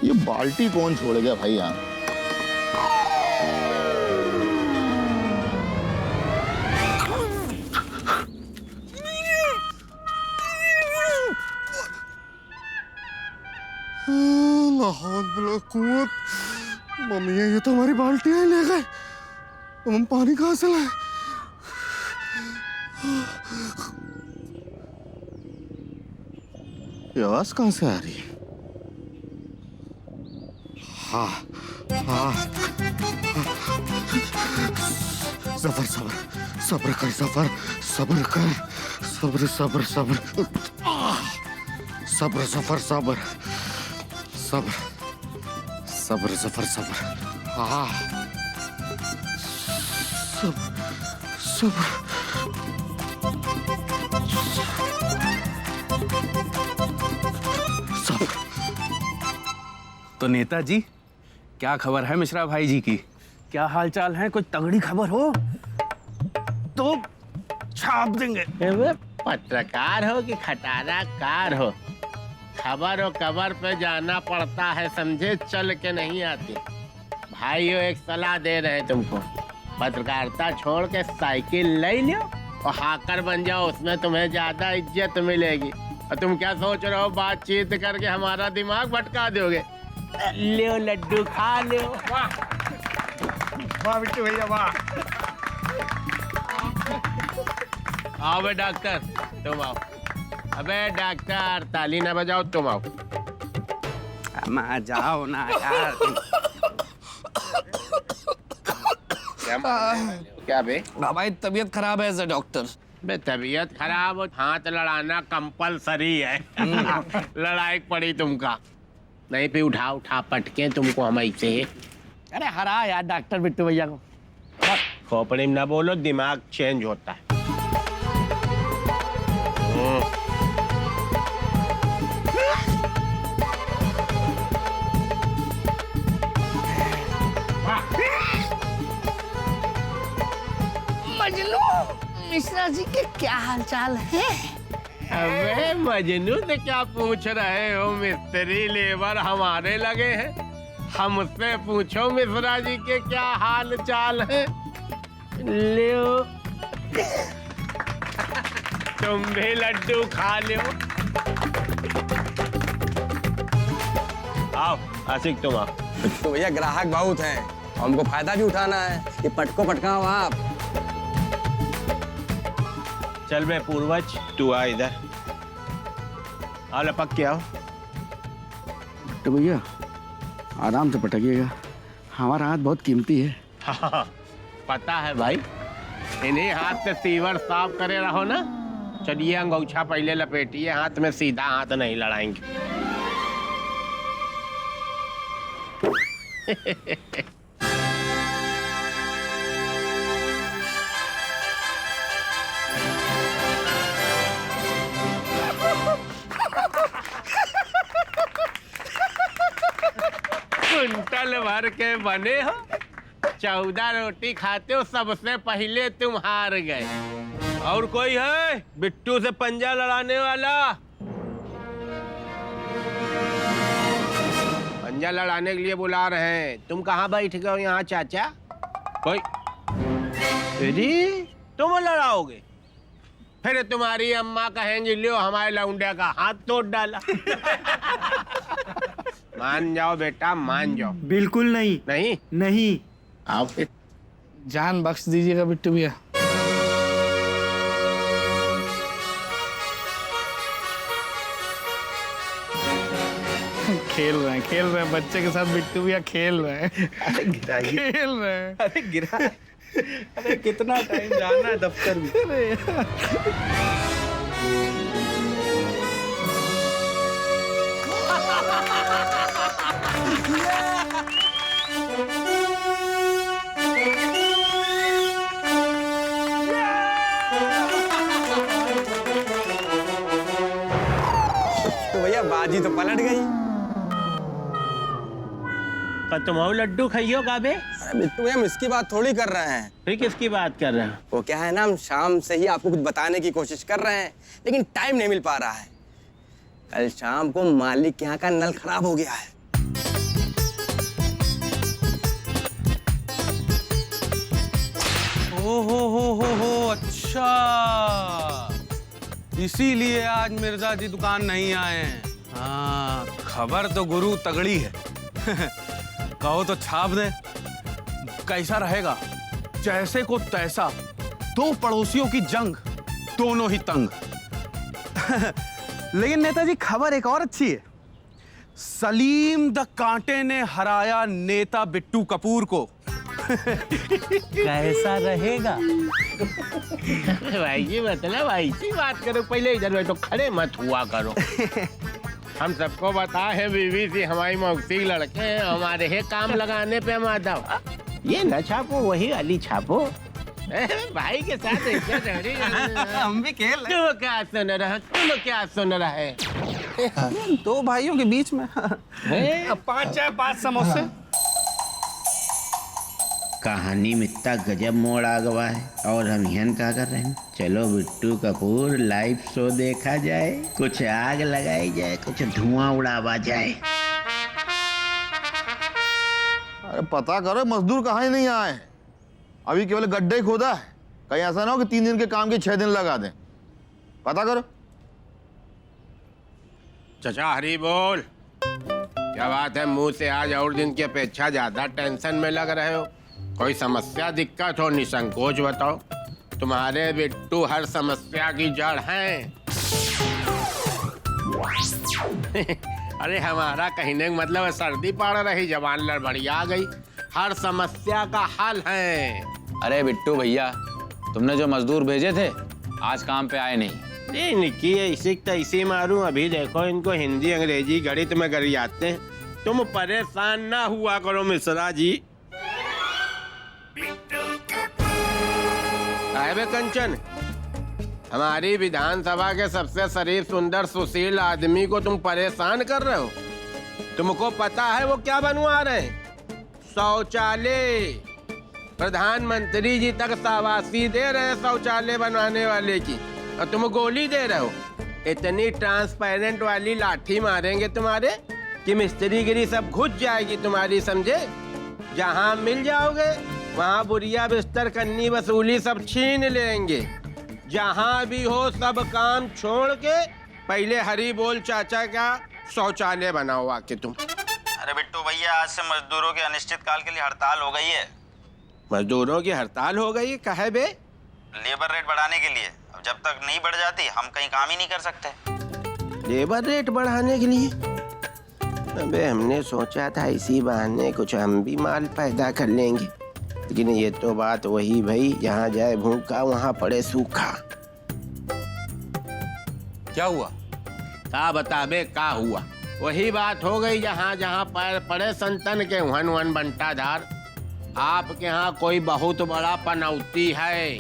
ये बाल्टी कौन छोड़ गया भाई यहाँ? मम्मी ये तो हमारी बाल्टियां ही ले गए। हम पानी कहाँ से लाए? ये आवाज कहाँ से आ रही है? हाँ हाँ, सबर सबर सब्र कर, सबर सब्र कर, सब्र सब्र सब्र, सब्र सफर सब्र सब्र सब्र सफर सब्र, हाँ सब्र सब्र। तो नेताजी, क्या खबर है मिश्रा भाई जी की? क्या हाल चाल है? कोई तगड़ी खबर हो तो छाप देंगे। पत्रकार हो कि खटारा कार हो, खबर हो कबर पे जाना पड़ता है, समझे? चल के नहीं आती। भाइयों एक सलाह दे रहे हैं तुमको, पत्रकारिता छोड़ के साइकिल ले लो और हाकर बन जाओ, उसमें तुम्हें ज्यादा इज्जत मिलेगी। और तुम क्या सोच रहे हो, बातचीत करके हमारा दिमाग भटका दोगे? लो लड्डू खा लो। वाह वाह बिट्टू भैया वाह। आओ बे डॉक्टर, तुम आओ। अबे डॉक्टर, ताली ना बजाओ, तुम आओ। मैं जाओ ना यार। क्या बे? भाई तबीयत खराब है सर डॉक्टर। बे तबीयत खराब हो, हाथ लड़ाना कंपलसरी है। लड़ाई पड़ी तुमका नहीं पे, उठा उठा पटके तुमको हम ऐसे। अरे हरा यार डॉक्टर बिट्टू भैया को। खोपड़ी में ना बोलो, दिमाग चेंज होता है। मजनू, मिश्रा जी के क्या हालचाल है? अबे मजनू से क्या पूछ रहे हो? मिस्त्री लेबर हमारे लगे हैं, हमसे पूछो मिश्रा जी के क्या हाल चाल है। लो तुम भी लड्डू खा लो। आओ आशिक, तुम आओ। तो भैया ग्राहक बहुत हैं, हमको फायदा भी उठाना है। ये पटको पटकाओ आप। चल बे पूर्वज, तू आ इधर। आओ लपक के आओ। बिट्टू भैया आराम से पटकिएगा, हमारा हाथ बहुत कीमती है। हाँ, पता है भाई, इन्हीं हाथ से सीवर साफ करे रहो ना। चलिए अंगूछा पहले लपेटिए हाथ में, सीधा हाथ नहीं लड़ाएंगे। कुंटल भर के बने हो, 14 रोटी खाते हो, सबसे पहले तुम हार गए। और कोई है बिट्टू से पंजा लड़ाने वाला? पंजा लड़ाने के लिए बुला रहे हैं। तुम कहाँ बैठ गए हो यहाँ चाचा? कोई तुम लड़ाओगे? फिर तुम्हारी अम्मा कहेंगी लो हमारे लौंडे का हाथ तोड़ डाला। मान जाओ बेटा, मान जाओ। बिल्कुल नहीं। नहीं नहीं। आओ फिर। जान बख्श दीजिएगा बिट्टू भैया। खेल रहे हैं बच्चे के साथ, बिट्टू भैया खेल रहे हैं। अरे गिराइए, खेल रहे हैं। अरे गिरा। अरे कितना टाइम जाना है दफ्तर में। अरे यार। तो भैया बाजी तो पलट गई। तुम लड्डू खाइयो काबे? अरे बिट्टू भैया हम इसकी बात थोड़ी कर रहे हैं। फिर किसकी बात कर रहे हैं? वो क्या है ना, हम शाम से ही आपको कुछ बताने की कोशिश कर रहे हैं, लेकिन टाइम नहीं मिल पा रहा है। कल शाम को मालिक के यहाँ का नल खराब हो गया है। हो अच्छा, इसीलिए आज मिर्जा जी दुकान नहीं आए हैं। हाँ, खबर तो गुरु तगड़ी है। कहो तो छाप दे। कैसा रहेगा? जैसे को तैसा, दो पड़ोसियों की जंग, दोनों ही तंग। लेकिन नेताजी खबर एक और अच्छी है। सलीम द कांटे ने हराया नेता बिट्टू कपूर को। कैसा रहेगा? भाई जी मतलब ऐसी बात करो, पहले इधर बैठो, खड़े मत हुआ करो। हम सबको बता है बीवी सी हमारी मौसी लड़के हैं, हमारे है काम लगाने पे हम आता। ये न छापो, वही वाली छापो। भाई के साथ हम भी खेल रहे तुम क्या सुन रहा, तुम क्या सुन रहा है? दो भाइयों के बीच में। 5 चाय 5 समोसे। कहानी में इतना गजब मोड़ आ गया है और हम यहाँ क्या कर रहे हैं? चलो बिट्टू कपूर लाइव शो देखा जाए, कुछ आग लगाई जाए, कुछ धुआं उड़ावा जाए। अरे पता करो मजदूर कहाँ ही नहीं आए हैं। अभी केवल गड्ढे खोदा है, कहीं ऐसा ना हो कि 3 दिन के काम के 6 दिन लगा दें। पता करो। चचा हरी बोल। क्या बात है, मुंह से आज और दिन की अपेक्षा ज्यादा टेंशन में लग रहे हो? कोई समस्या दिक्कत हो निसंकोच बताओ। तुम्हारे बिट्टू हर समस्या की जड़ है। अरे हमारा कहने का मतलब सर्दी पड़ रही, जवान लड़बड़िया गई, हर समस्या का हल है। अरे बिट्टू भैया, तुमने जो मजदूर भेजे थे आज काम पे आए नहीं। ये निकी ऐसे तैसे मारूं, अभी देखो इनको हिंदी अंग्रेजी गणित में गरियाते हैं। तुम परेशान ना हुआ करो मिश्रा जी। साहिब कंचन, हमारी विधानसभा के सबसे शरीफ सुंदर सुशील आदमी को तुम परेशान कर रहे हो। तुमको पता है वो क्या बनवा रहे हैं? शौचालय। प्रधानमंत्री जी तक शाबाशी दे रहे हैं शौचालय बनवाने वाले की, और तुम गोली दे रहे हो। इतनी ट्रांसपेरेंट वाली लाठी मारेंगे तुम्हारे कि मिस्त्रीगिरी सब घुस जाएगी तुम्हारी, समझे? जहां मिल जाओगे वहां बुरिया बिस्तर कन्नी वसूली सब छीन लेंगे। जहां भी हो सब काम छोड़ के पहले हरी बोल चाचा का शौचालय बनाओ आके तुम। अरे बिट्टू भैया, आज से मजदूरों की अनिश्चितकाल के लिए हड़ताल हो गई है। मजदूरों की हड़ताल हो गई? कहे बे? लेबर रेट बढ़ाने के लिए। अब जब तक नहीं बढ़ जाती हम कहीं काम ही नहीं कर सकते। लेबर रेट बढ़ाने के लिए? अबे हमने सोचा था इसी बहाने कुछ हम भी माल पैदा कर लेंगे, लेकिन ये तो बात वही भाई, जहाँ जाए भूखा वहाँ पड़े सूखा। क्या हुआ? क्या बताबे का हुआ? वही बात हो गई, जहाँ जहाँ पैर पड़े संतन के वन वन बंटा धार। आपके यहाँ कोई बहुत बड़ा पनौती है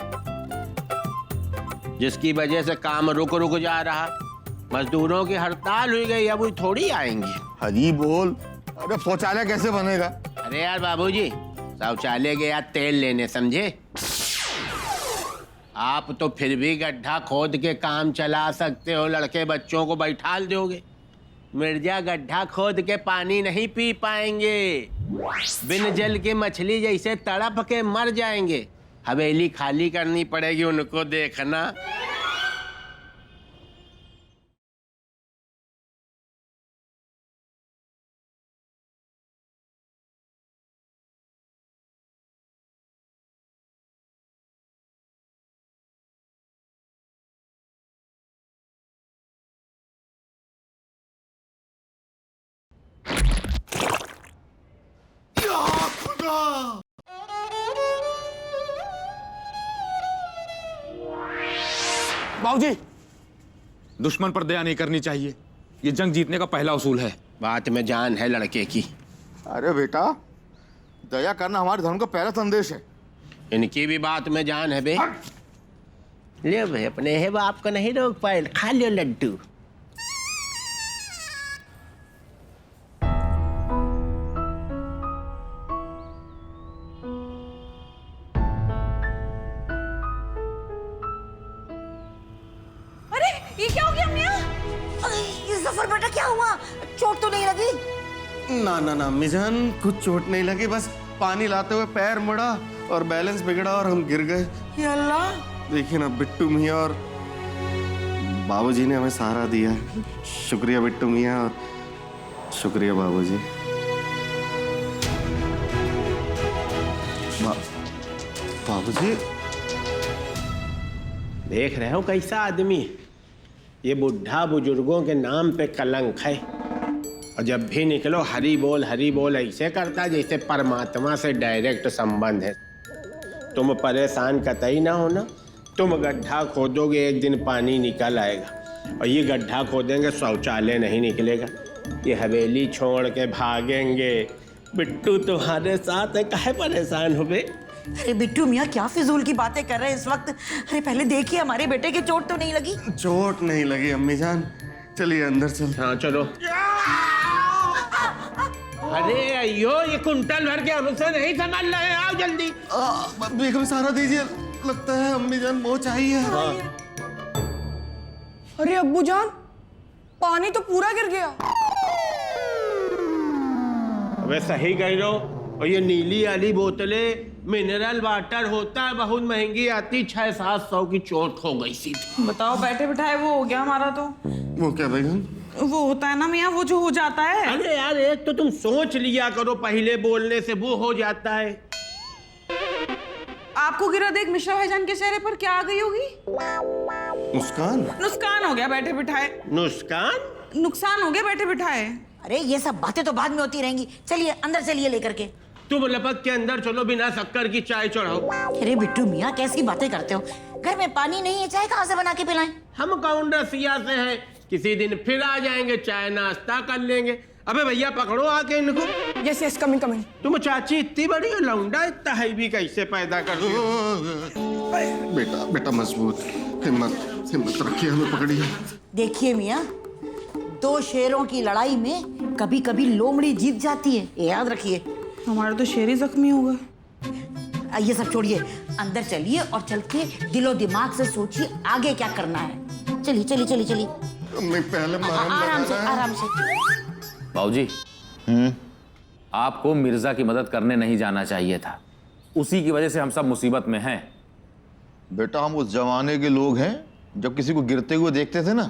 जिसकी वजह से काम रुक जा रहा। मजदूरों की हड़ताल हुई गई, अब वो थोड़ी आएंगे। हरी बोल। अरे शौचालय कैसे बनेगा? अरे यार बाबूजी, शौचालय गया तेल लेने, समझे? आप तो फिर भी गड्ढा खोद के काम चला सकते हो, लड़के बच्चों को बैठा दोगे। मिर्जा गड्ढा खोद के पानी नहीं पी पाएंगे, बिन जल के मछली जैसे तड़प के मर जाएंगे। हवेली खाली करनी पड़ेगी उनको, देखना। बाबूजी, दुश्मन पर दया नहीं करनी चाहिए, ये जंग जीतने का पहला उसूल है। बात में जान है लड़के की। अरे बेटा, दया करना हमारे धर्म का पहला संदेश है। इनकी भी बात में जान है बे। ले भाई, अपने है बाप को नहीं रोक पाए, खा लियो लड्डू। ये क्या हो गया मियां? अरे ये जफर बेटा क्या हुआ? चोट तो नहीं लगी? ना ना ना मिजान, कुछ चोट नहीं लगी, बस पानी लाते हुए पैर मुड़ा और बैलेंस बिगड़ा और हम गिर गए। या अल्लाह। देखिए ना, बिट्टू मियाँ और बाबूजी ने हमें सहारा दिया है। शुक्रिया बिट्टू मियाँ और शुक्रिया बाबूजी। बाबूजी, देख रहे हो कैसा आदमी है? ये बुढ़ा बुजुर्गों के नाम पे कलंक है। और जब भी निकलो हरी बोल ऐसे करता जैसे परमात्मा से डायरेक्ट संबंध है। तुम परेशान कतई ना होना। तुम गड्ढा खोदोगे, एक दिन पानी निकल आएगा। और ये गड्ढा खोदेंगे, शौचालय नहीं निकलेगा। ये हवेली छोड़ के भागेंगे। बिट्टू तुम्हारे साथ है, काहे परेशान हो बे? अरे बिट्टू मियाँ, क्या फिजूल की बातें कर रहे हैं इस वक्त? अरे पहले देखिए हमारे बेटे की चोट तो नहीं लगी? चोट नहीं लगी अम्मी जान। चलिए अंदर चल। हाँ चलो। अरे अयो, ये कुंटल भर के हमसे नहीं संभाल रहे हैं, आओ जल्दी। बेगम सहारा दीजिए, लगता है अम्मी जान मोच आई है। हाँ। अरे अब्बू जान, पानी तो पूरा गिर गया। अबे सही कह रहे हो। और ये नीली वाली बोतलें मिनरल वाटर होता है, बहुत महंगी आती, 600-700 की चोट हो गई सी। बताओ, बैठे बिठाए वो हो गया हमारा तो। वो क्या बेगम? वो होता है ना मियाँ, वो जो हो जाता है। अरे यार, एक तो तुम सोच लिया करो पहले बोलने से, वो हो जाता है। आपको गिरा देख मिश्रा भाईजान के चेहरे पर क्या आ गई होगी? मुस्कान। नुकसान हो गया बैठे बिठाए। नुकसान? नुकसान हो गया बैठे बिठाए। अरे ये सब बातें तो बाद में होती रहेंगी। चलिए अंदर चलिए लेकर के। तुम लपक के अंदर चलो, बिना शक्कर की चाय चढ़ाओ। अरे बिट्टू मियाँ, कैसी बातें करते हो? घर में पानी नहीं है, चाय कहाँ से बना के पिलाएं? हम कौन रसिया से हैं? किसी दिन फिर आ जाएंगे, चाय नाश्ता कर लेंगे। अबे भैया पकड़ो आके इनको। Yes yes, coming coming. तुम चाची इतनी बड़ी हो, लौंडा इतना है भी कैसे पैदा कर दिया? बेटा मजबूत, हिम्मत रखिए, हमें पकड़िए। देखिए मियाँ, दो शेरों की लड़ाई में कभी कभी लोमड़ी जीत जाती है, ये याद रखिए। हमारे तो शेर ही जख्मी हो गए। ये सब छोड़िए, अंदर चलिए और चल के दिलो दिमाग से सोचिए आगे क्या करना है। चलिए चलिए चलिए चलिए। पहले आराम से आराम से। बाबूजी, आपको मिर्जा की मदद करने नहीं जाना चाहिए था। उसी की वजह से हम सब मुसीबत में हैं। बेटा, हम उस जमाने के लोग हैं जब किसी को गिरते हुए देखते थे ना,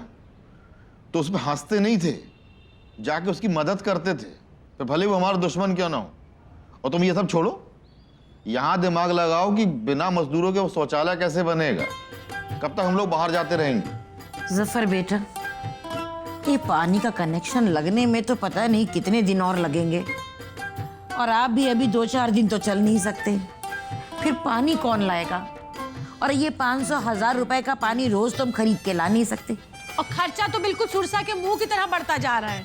तो उस पर हंसते नहीं थे, जाके उसकी मदद करते थे, तो भले वो हमारा दुश्मन क्यों ना हो। और तुम ये सब छोड़ो, यहाँ दिमाग लगाओ कि बिना मजदूरों के वो शौचालय कैसे बनेगा। कब तक हम लोग बाहर जाते रहेंगे? जफर बेटा, ये पानी का कनेक्शन लगने में तो पता नहीं कितने दिन और लगेंगे। और आप भी अभी 2-4 दिन तो चल नहीं सकते, फिर पानी कौन लाएगा? और ये 500-1000 रुपए का पानी रोज तुम खरीद के ला नहीं सकते। और खर्चा तो बिल्कुल सुरसा के मुंह की तरह बढ़ता जा रहा है।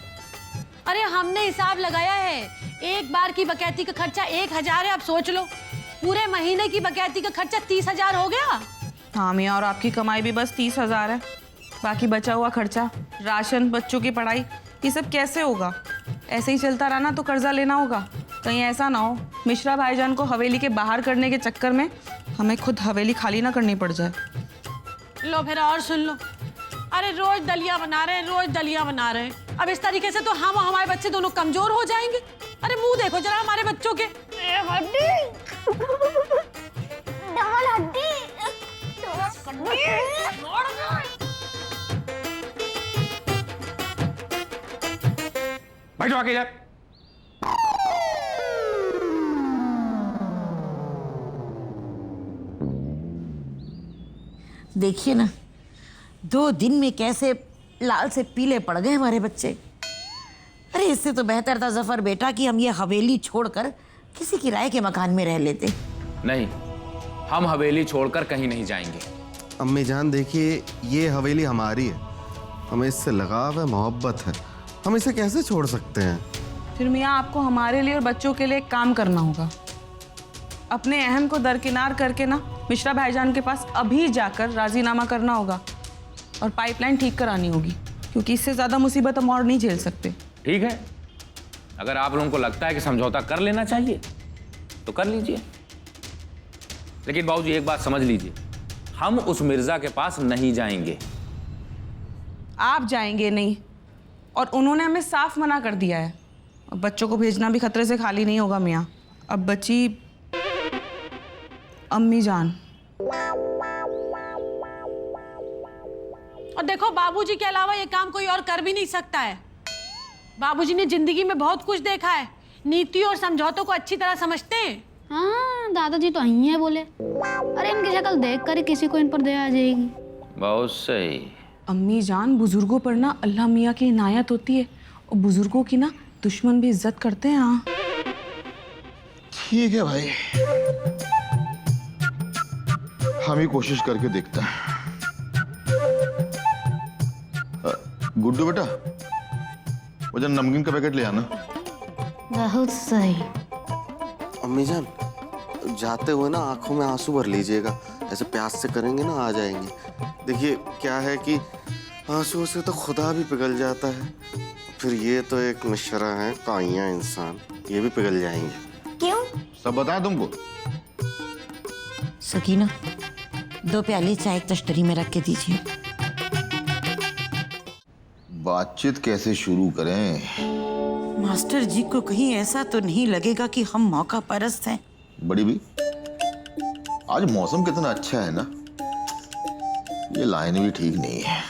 अरे हमने हिसाब लगाया है, एक बार की बकैती का खर्चा 1000 है। अब सोच लो, पूरे महीने की बकैती का खर्चा 30,000 हो गया। हाँ मियाँ, और आपकी कमाई भी बस 30,000 है। बाकी बचा हुआ खर्चा, राशन, बच्चों की पढ़ाई, ये सब कैसे होगा? ऐसे ही चलता रहा ना तो कर्जा लेना होगा। कहीं ऐसा ना हो मिश्रा भाईजान को हवेली के बाहर करने के चक्कर में हमें खुद हवेली खाली ना करनी पड़ जाए। लो फिर और सुन लो। अरे रोज दलिया बना रहे हैं, रोज दलिया बना रहे हैं। अब इस तरीके से तो हम और हमारे बच्चे दोनों कमजोर हो जाएंगे। अरे मुंह देखो जरा हमारे बच्चों के। बैठो आके इधर। देखिए ना, 2 दिन में कैसे लाल से पीले पड़ गए हमारे बच्चे। अरे इससे तो बेहतर था जफर बेटा कि हम ये हवेली छोड़कर किसी किराए के मकान में रह लेते। नहीं, हम हवेली छोड़कर कहीं नहीं जाएंगे। अम्मी जान देखिए, ये हवेली हमारी है, हमें इससे लगाव है, मोहब्बत है, हम इसे कैसे छोड़ सकते हैं? फिर मियाँ आपको हमारे लिए और बच्चों के लिए एक काम करना होगा। अपने अहम को दरकिनार करके ना मिश्रा भाईजान के पास अभी जाकर राजीनामा करना होगा और पाइपलाइन ठीक करानी होगी, क्योंकि इससे ज़्यादा मुसीबत हम और नहीं झेल सकते। ठीक है, अगर आप लोगों को लगता है कि समझौता कर लेना चाहिए तो कर लीजिए, लेकिन बाबूजी एक बात समझ लीजिए, हम उस मिर्जा के पास नहीं जाएंगे। आप जाएंगे नहीं, और उन्होंने हमें साफ मना कर दिया है। अब बच्चों को भेजना भी खतरे से खाली नहीं होगा मियाँ। अब बच्ची अम्मी जान। और देखो, बाबूजी के अलावा ये काम कोई और कर भी नहीं सकता है। बाबूजी ने जिंदगी में बहुत कुछ देखा है, नीति और समझौतों को अच्छी तरह समझते हैं। हाँ, दादाजी तो यही है बोले। अरे इनकी शक्ल देख कर ही किसी को इन पर दया आ जाएगी। बहुत सही। अम्मी जान, बुजुर्गों पर ना अल्लाह मियाँ की इनायत होती है, और बुजुर्गों की ना दुश्मन भी इज्जत करते हैं। हाँ ठीक है भाई, हम ही कोशिश करके देखते हैं। गुड्डू बेटा, वो जो नमकीन का पैकेट ले आना। बहुत सही। अम्मी जान, जाते हुए ना आंखों में आंसू भर लीजिएगा, ऐसे प्यास से करेंगे ना आ जाएंगे। देखिए क्या है कि आंसू से तो खुदा भी पिघल जाता है, फिर ये तो एक मिश्रा है, काइयां इंसान, ये भी पिघल जाएंगे। क्यों? सब बताएं तुमको। सकीना, 2 प्याली चाय एक तश्तरी में रख के दीजिए। बातचीत कैसे शुरू करें? मास्टर जी को कहीं ऐसा तो नहीं लगेगा कि हम मौका परस्त हैं? बड़ी भी, आज मौसम कितना अच्छा है ना, ये लाइन भी ठीक नहीं है।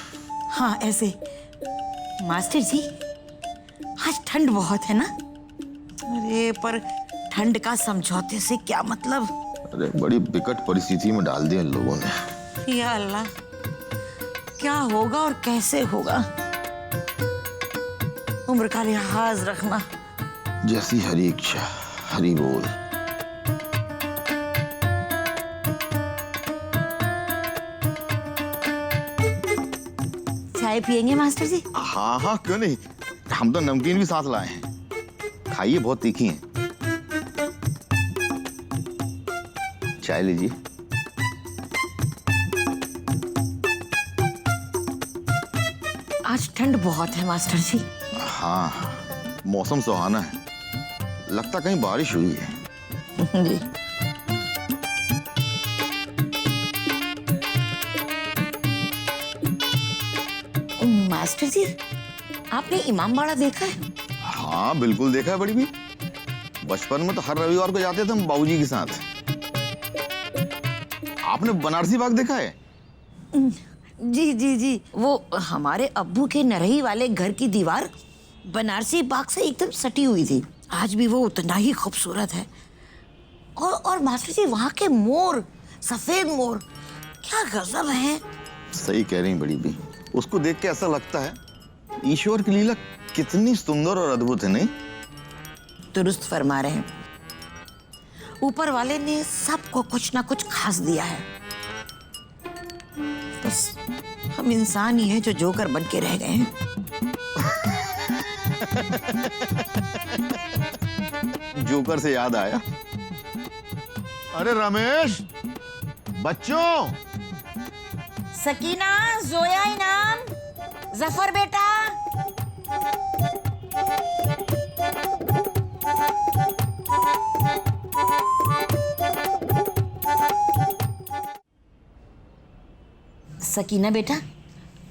हाँ ऐसे। मास्टर जी, आज ठंड बहुत है ना? अरे पर ठंड का समझौते से क्या मतलब? अरे बड़ी विकट परिस्थिति में डाल दिया इन लोगों ने। या अल्लाह, क्या होगा और कैसे होगा? उम्र का लिहाज रखना। जैसी हरी इच्छा हरी बोल। चाय पियेंगे मास्टर जी? हाँ हाँ क्यों नहीं, हम तो नमकीन भी साथ लाए हैं, खाइए, बहुत तीखी हैं। चाय लीजिए। आज ठंड बहुत है मास्टर जी। हाँ, मौसम सुहाना है, लगता कहीं बारिश हुई है। जी। मास्टर जी, आपने इमाम बाड़ा देखा है? हाँ बिल्कुल देखा है बड़ी भी, बचपन में तो हर रविवार को जाते थे हम बाबूजी के साथ। आपने बनारसी बाग देखा है? जी जी जी, वो हमारे अब्बू के नरही वाले घर की दीवार बनारसी बाग से एकदम सटी हुई थी। आज भी वो उतना ही खूबसूरत है। और मास्टर जी, वहाँ के मोर, सफेद मोर, क्या गजब है। सही कह रही बड़ी भी, उसको देख के ऐसा लगता है ईश्वर की लीला कितनी सुंदर और अद्भुत है। नहीं, दुरुस्त फरमा रहे हैं। ऊपर वाले ने सबको कुछ ना कुछ खास दिया है, बस हम इंसान ही हैं जो जोकर बन के रह गए हैं। जोकर से याद आया, अरे रमेश, बच्चों। सकीना, जोया, इनाम, जफर बेटा। सकीना बेटा,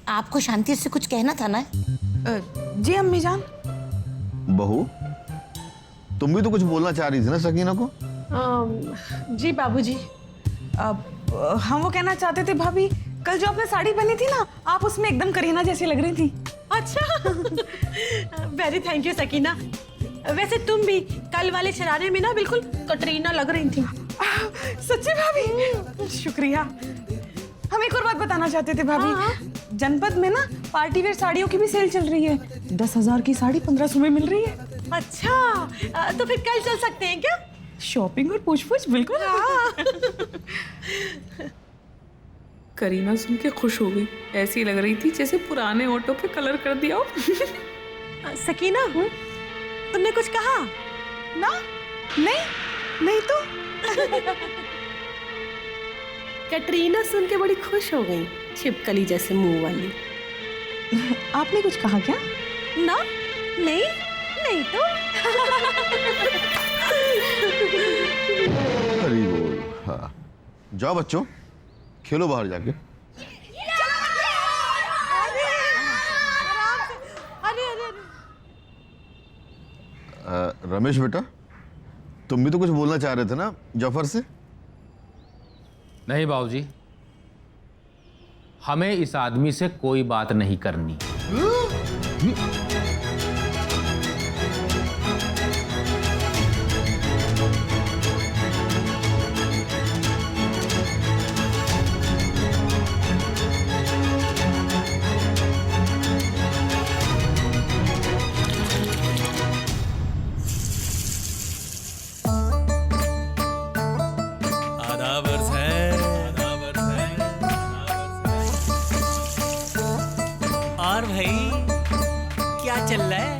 आपको शांति से कुछ कहना था ना? जी अम्मी जान। बहू, तुम भी तो कुछ बोलना चाह रही थी ना सकीना को? जी बाबूजी। हम वो कहना चाहते थे भाभी, कल जो आपने साड़ी पहनी थी ना, आप उसमें एकदम करीना जैसी लग रही थी। अच्छा, वेरी थैंक यू सकीना। वैसे तुम भी कल वाले शरारे में ना बिल्कुल कटरीना लग रही थी। सच्ची भाभी? शुक्रिया। हम एक और बात बताना चाहते थे भाभी, जनपद में ना पार्टी वेयर साड़ियों की भी सेल चल रही है। 10,000 की साड़ी 1500 में मिल रही है। अच्छा, तो फिर कल चल सकते हैं क्या? शॉपिंग और पूछ-पूछ बिल्कुल। करीना सुन के खुश हो गई, ऐसी लग रही थी जैसे पुराने ऑटो पे कलर कर दिया हो। सकीना, तुमने कुछ कहा ना? नहीं तो। कटरीना सुन के बड़ी खुश हो गई, छिपकली जैसे मुंह वाली। आपने कुछ कहा क्या? ना, नहीं तो। हरी बोल। हाँ, जाओ बच्चों, खेलो बाहर जाके। रमेश बेटा, तुम भी तो कुछ बोलना चाह रहे थे ना जफर से? नहीं बाबूजी, हमें इस आदमी से कोई बात नहीं करनी। और भाई क्या चल रहा है?